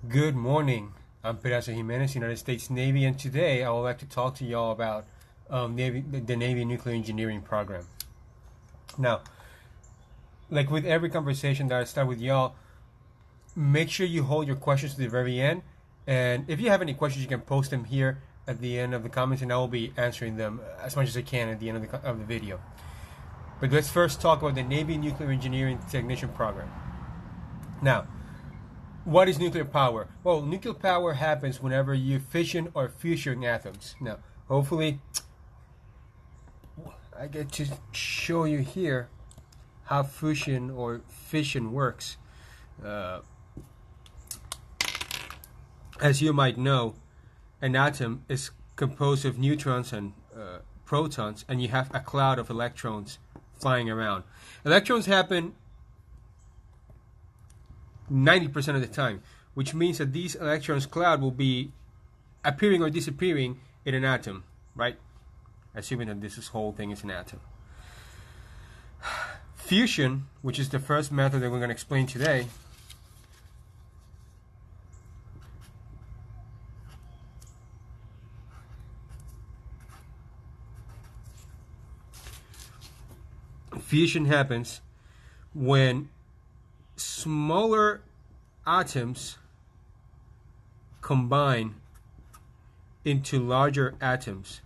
Good morning. I'm Peraza Jimenez, United States Navy, and today I would like to talk to y'all about the Navy nuclear engineering program. Now, like with every conversation that I start with y'all, make sure you hold your questions to the very end. And if you have any questions, you can post them here at the end of the comments, and I will be answering them as much as I can at the end of the video. But let's first talk about the Navy Nuclear Engineering Technician Program. Now, what is nuclear power? Well, nuclear power happens whenever you fission or fusion atoms. Now, hopefully, I get to show you here how fusion or fission works. As you might know, an atom is composed of neutrons and protons, and you have a cloud of electrons flying around. Electrons happen 90% of the time, which means that these electrons cloud will be appearing or disappearing in an atom, right? Assuming that this whole thing is an atom. Fusion, which is the first method that we're going to explain today, fusion happens when smaller atoms combine into larger atoms.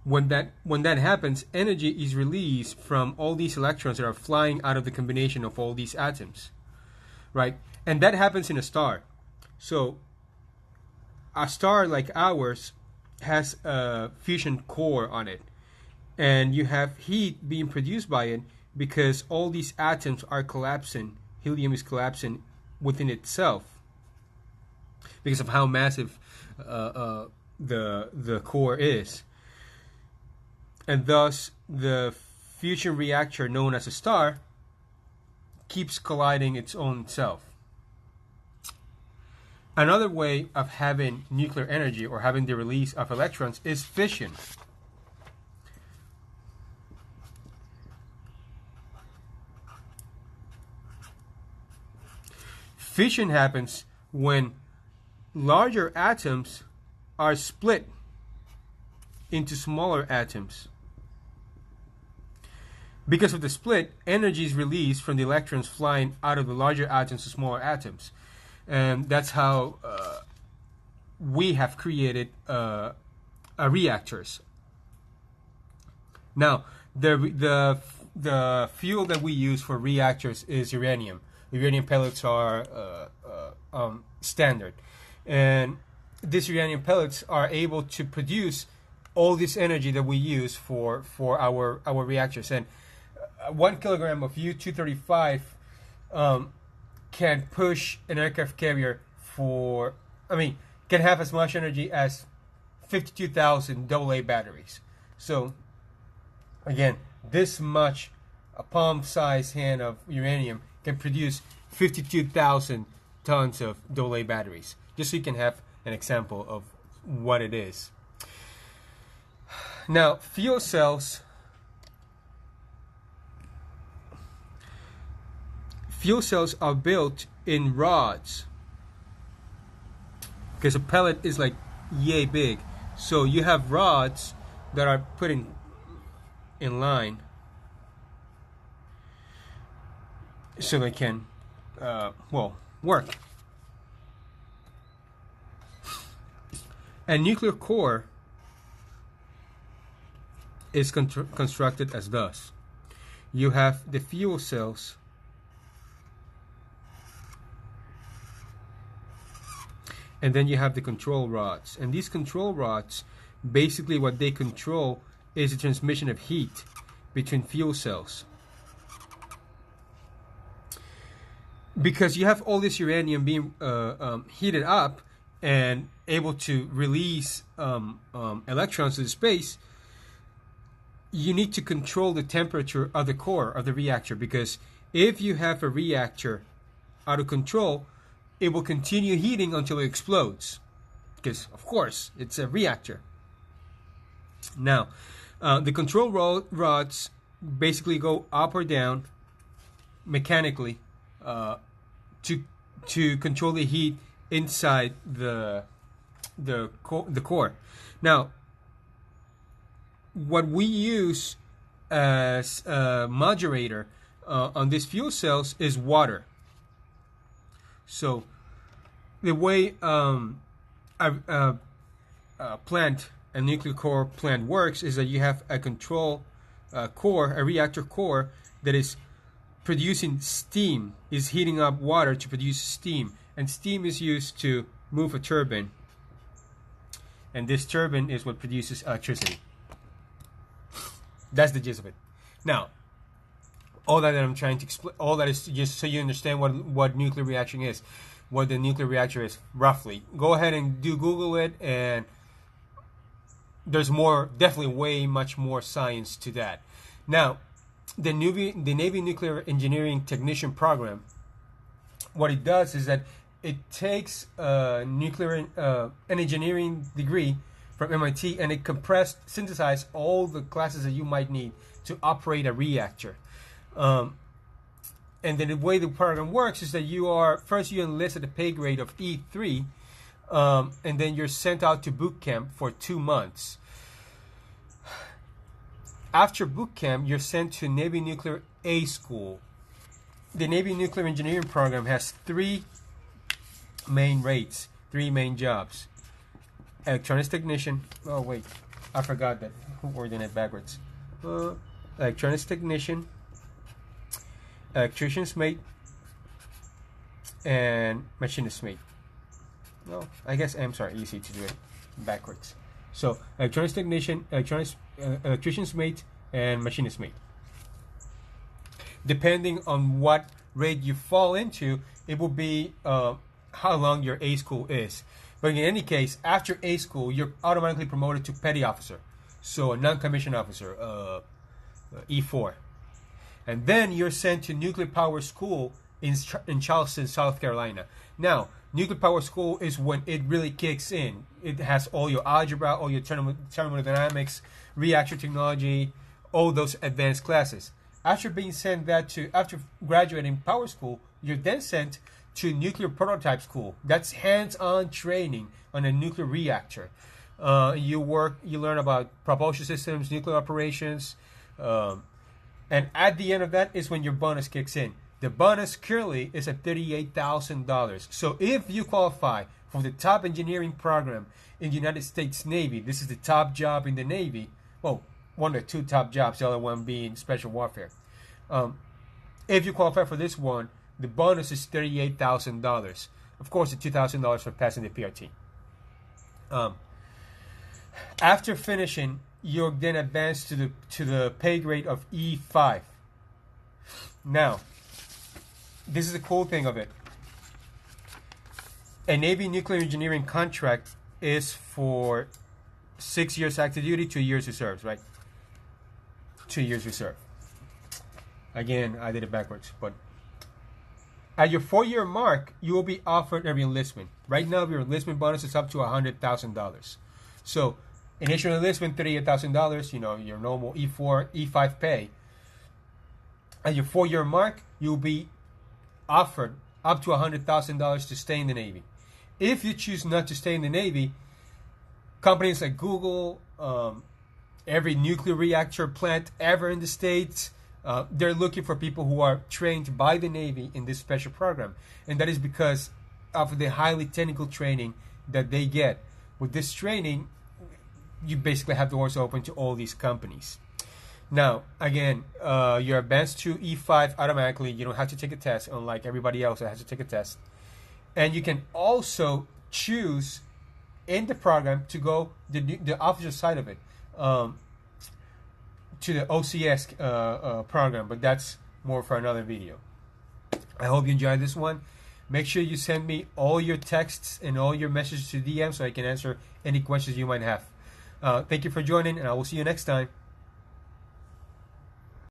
When that happens, energy is released from all these electrons that are flying out of the combination of all these atoms, right? And that happens in a star. So a star like ours has a fusion core on it, and you have heat being produced by it because all these atoms are collapsing. Helium is collapsing within itself because of how massive the core is. And thus, the fusion reactor known as a star keeps colliding its own self. Another way of having nuclear energy or having the release of electrons is fission. Fission happens when larger atoms are split into smaller atoms. Because of the split, energy is released from the electrons flying out of the larger atoms to smaller atoms. And that's how we have created reactors. Now, the fuel that we use for reactors is uranium. Uranium pellets are standard, and these uranium pellets are able to produce all this energy that we use for our reactors. And 1 kilogram of U-235 can push an aircraft carrier can have as much energy as 52,000 AA batteries. So again, this much, a palm-sized hand of uranium can produce 52,000 tons of AA batteries. Just so you can have an example of what it is. Now, fuel cells are built in rods because a pellet is like yay big. So you have rods that are put in line so they can work. A nuclear core is constructed as thus. You have the fuel cells, and then you have the control rods. And these control rods, basically what they control is the transmission of heat between fuel cells. Because you have all this uranium being heated up and able to release electrons to space, you need to control the temperature of the core of the reactor, because if you have a reactor out of control, it will continue heating until it explodes, because of course it's a reactor. Now, the control rods basically go up or down mechanically to control the heat inside the core. Now, what we use as a moderator on these fuel cells is water. So the way a nuclear core plant works is that you have a control core, a reactor core that is producing steam, is heating up water to produce steam, and steam is used to move a turbine, and this turbine is what produces electricity. That's the gist of it. Now, all that I'm trying to explain, all that is just so you understand what nuclear reaction is, what the nuclear reactor is roughly. Go ahead and Google it, and there's definitely way much more science to that. Now, the Navy Nuclear Engineering Technician Program, what it does is that it takes an engineering degree from MIT, and it synthesizes all the classes that you might need to operate a reactor. And then the way the program works is that you enlist at the pay grade of E3, and then you're sent out to boot camp for 2 months. After boot camp, you're sent to Navy Nuclear A School. The Navy Nuclear Engineering Program has 3 main rates, 3 main jobs. Electronics technician. Oh wait, I forgot that. I'm ordering it backwards. Electronics technician, electrician's mate, and machinist mate. No, I guess easy to do it backwards. So electronics technician, electrician's mate, and machinist mate. Depending on what rate you fall into, it will be how long your A school is. But in any case, after A school, you're automatically promoted to petty officer, so a non-commissioned officer, E4, and then you're sent to nuclear power school in Charleston, South Carolina. Now, nuclear power school is when it really kicks in. It has all your algebra, all your thermodynamics, reactor technology, all those advanced classes. After graduating power school, you're then sent to nuclear prototype school. That's hands-on training on a nuclear reactor. You learn about propulsion systems, nuclear operations, and at the end of that is when your bonus kicks in. The bonus currently is at $38,000. So if you qualify for the top engineering program in the United States Navy, this is the top job in the Navy. Well, one of the 2 top jobs, the other one being special warfare. If you qualify for this one, the bonus is $38,000. Of course, the $2,000 for passing the PRT. After finishing, you're then advanced to the pay grade of E5. Now, this is the cool thing of it. A Navy nuclear engineering contract is for 6 years active duty, 2 years reserves, right? 2 years reserve. Again, I did it backwards, but at your 4-year mark, you will be offered a reenlistment. Right now, your enlistment bonus is up to $100,000. So, initial enlistment, $38,000. Your normal E4, E5 pay. At your 4-year mark, you'll be offered up to $100,000 to stay in the Navy. If you choose not to stay in the Navy, companies like Google, every nuclear reactor plant ever in the States, they're looking for people who are trained by the Navy in this special program. And that is because of the highly technical training that they get. With this training, you basically have doors open to all these companies. Now, again, you're advanced to E5 automatically. You don't have to take a test, unlike everybody else that has to take a test. And you can also choose in the program to go the officer side of it, to the OCS program, but that's more for another video. I hope you enjoyed this one. Make sure you send me all your texts and all your messages to DM so I can answer any questions you might have. Thank you for joining, and I will see you next time.